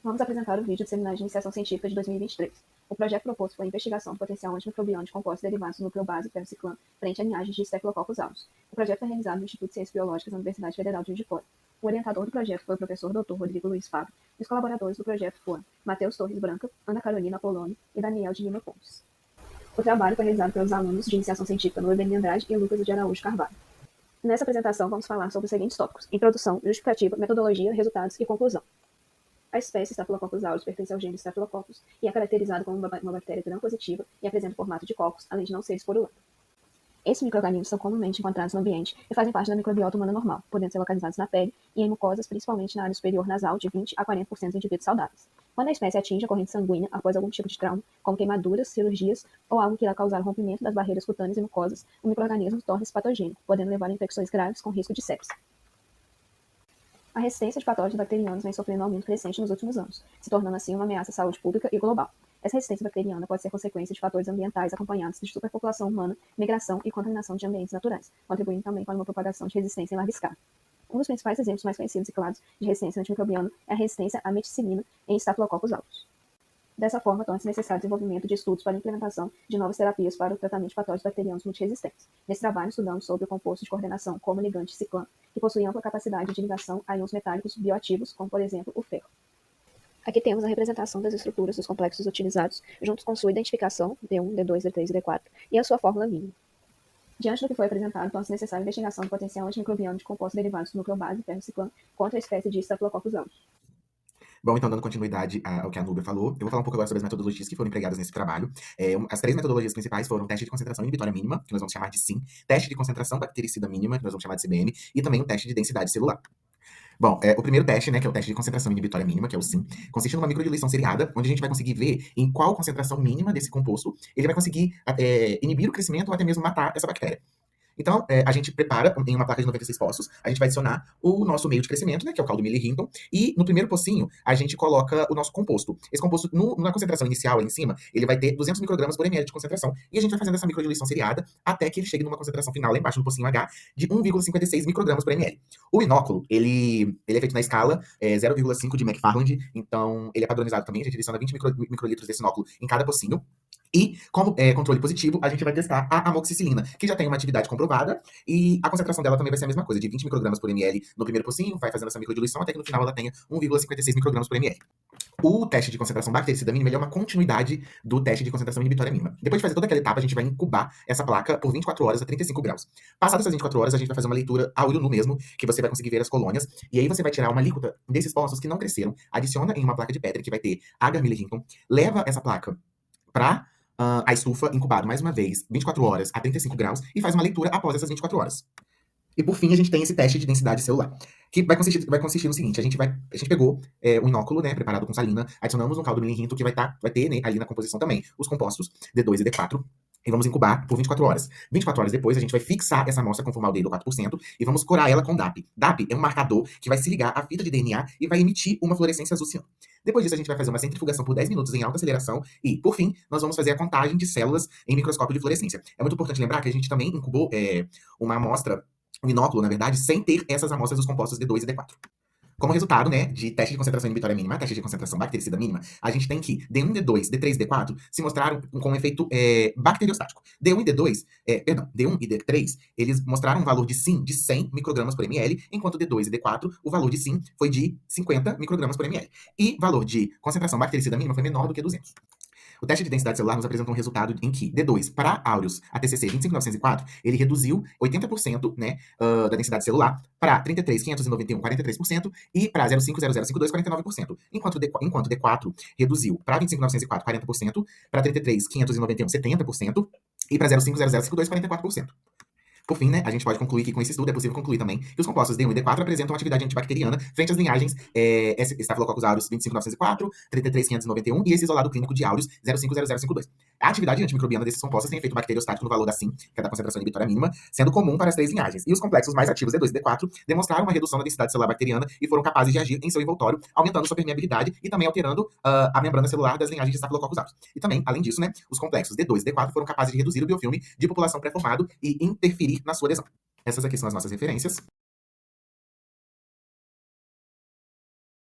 Vamos apresentar o vídeo do Seminário de Iniciação Científica de 2023. O projeto proposto foi a investigação do potencial antimicrobiano de compostos derivados do núcleo base Permiciclan frente a linhagens de Staphylococcus aureus. O projeto foi realizado no Instituto de Ciências Biológicas da Universidade Federal de Juiz de Fora. O orientador do projeto foi o professor Dr. Rodrigo Luiz Fábio, e os colaboradores do projeto foram Matheus Torres Branca, Ana Carolina Poloni e Daniel de Lima Pontes. O trabalho foi realizado pelos alunos de Iniciação Científica Norbert de Andrade e Lucas de Araújo Carvalho. Nessa apresentação, vamos falar sobre os seguintes tópicos: introdução, justificativa, metodologia, resultados e conclusão. A espécie Staphylococcus aureus pertence ao gênero Staphylococcus e é caracterizada como uma bactéria gram-positiva e apresenta o formato de cocos, além de não ser esporulenta. Esses micro-organismos são comumente encontrados no ambiente e fazem parte da microbiota humana normal, podendo ser localizados na pele e em mucosas, principalmente na área superior nasal, de 20 a 40% dos indivíduos saudáveis. Quando a espécie atinge a corrente sanguínea após algum tipo de trauma, como queimaduras, cirurgias ou algo que irá causar rompimento das barreiras cutâneas e mucosas, o micro-organismo torna-se patogênico, podendo levar a infecções graves com risco de sepse. A resistência de patógenos bacterianos vem sofrendo um aumento crescente nos últimos anos, se tornando assim uma ameaça à saúde pública e global. Essa resistência bacteriana pode ser consequência de fatores ambientais acompanhados de superpopulação humana, migração e contaminação de ambientes naturais, contribuindo também para uma propagação de resistência em larga escala. Um dos principais exemplos mais conhecidos e claros de resistência antimicrobiana é a resistência à meticilina em Staphylococcus aureus. Dessa forma, torna-se necessário o desenvolvimento de estudos para a implementação de novas terapias para o tratamento de patógenos bacterianos multiresistentes. Nesse trabalho, estudamos sobre o composto de coordenação como ligante ciclan, que possui ampla capacidade de ligação a íons metálicos bioativos, como, por exemplo, o ferro. Aqui temos a representação das estruturas dos complexos utilizados, juntos com sua identificação, D1, D2, D3 e D4, e a sua fórmula mínima. Diante do que foi apresentado, torna-se necessária a investigação do potencial antimicrobiano de compostos derivados do núcleo base Permiciclan contra a espécie de Staphylococcus aureus. Bom, então, dando continuidade ao que a Núbia falou, eu vou falar um pouco agora sobre as metodologias que foram empregadas nesse trabalho. As três metodologias principais foram teste de concentração inibitória mínima, que nós vamos chamar de SIM, teste de concentração bactericida mínima, que nós vamos chamar de CBM, e também o teste de densidade celular. Bom, o primeiro teste, né, que é o teste de concentração inibitória mínima, que é o SIM, consiste numa microdiluição seriada, onde a gente vai conseguir ver em qual concentração mínima desse composto ele vai conseguir inibir o crescimento ou até mesmo matar essa bactéria. Então, a gente prepara em uma placa de 96 poços, a gente vai adicionar o nosso meio de crescimento, né, que é o caldo Milley-Hinton, e no primeiro pocinho a gente coloca o nosso composto. Esse composto, na concentração inicial ali em cima, ele vai ter 200 microgramas por ml de concentração, e a gente vai fazendo essa microdiluição seriada até que ele chegue numa concentração final lá embaixo no pocinho H de 1,56 microgramas por ml. O inóculo, ele é feito na escala 0,5 de McFarland, então ele é padronizado também, a gente adiciona 20 microlitros desse inóculo em cada pocinho. E, como controle positivo, a gente vai testar a amoxicilina, que já tem uma atividade comprovada, e a concentração dela também vai ser a mesma coisa, de 20 microgramas por ml no primeiro pocinho, vai fazendo essa microdiluição até que no final ela tenha 1,56 microgramas por ml. O teste de concentração bactericida mínima ele é uma continuidade do teste de concentração inibitória mínima. Depois de fazer toda aquela etapa, a gente vai incubar essa placa por 24 horas a 35 graus. Passadas essas 24 horas, a gente vai fazer uma leitura a olho nu mesmo, que você vai conseguir ver as colônias, e aí você vai tirar uma alíquota desses poços que não cresceram, adiciona em uma placa de Petri que vai ter H. Milley-Hinton, leva essa placa para a estufa incubado mais uma vez 24 horas a 35 graus e faz uma leitura após essas 24 horas. E por fim, a gente tem esse teste de densidade celular, que vai consistir no seguinte: a gente pegou um inóculo, né, preparado com salina, adicionamos um caldo Milley-Hinton que vai ter, né, ali na composição também os compostos D2 e D4, e vamos incubar por 24 horas. 24 horas depois, a gente vai fixar essa amostra com formaldeído 4% e vamos corar ela com DAP. DAP é um marcador que vai se ligar à fita de DNA e vai emitir uma fluorescência azul ciano. Depois disso, a gente vai fazer uma centrifugação por 10 minutos em alta aceleração e, por fim, nós vamos fazer a contagem de células em microscópio de fluorescência. É muito importante lembrar que a gente também incubou uma amostra, um inóculo, na verdade, sem ter essas amostras dos compostos D2 e D4. Como resultado, né, de teste de concentração inibitória mínima, teste de concentração bactericida mínima, a gente tem que D1, D2, D3 e D4 se mostraram com um efeito bacteriostático. D1 e D3, eles mostraram um valor de SIM de 100 microgramas por ml, enquanto D2 e D4, o valor de SIM foi de 50 microgramas por ml. E valor de concentração bactericida mínima foi menor do que 200. O teste de densidade celular nos apresenta um resultado em que D2 para áureos ATCC 25904, ele reduziu 80%, né, da densidade celular para 33.591, 43%, e para 0,50052, 49%. Enquanto D4 reduziu para 25.904, 40%, para 33.591, 70%, e para 0,50052, 44%. Por fim, né, a gente pode concluir que com esse estudo é possível concluir também que os compostos D1 e D4 apresentam atividade antibacteriana frente às linhagens Staphylococcus aureus 25904, 33591 e esse isolado clínico de aureus 050052. A atividade antimicrobiana desses compostos tem efeito bacteriostático no valor da SIM, que é da concentração inibitória mínima, sendo comum para as três linhagens. E os complexos mais ativos D2 e D4 demonstraram uma redução da densidade celular bacteriana e foram capazes de agir em seu envoltório, aumentando sua permeabilidade e também alterando a membrana celular das linhagens de Staphylococcus aureus. E também, além disso, né, os complexos D2 e D4 foram capazes de reduzir o biofilme de população pré-formado e interferir na sua adesão. Essas aqui são as nossas referências.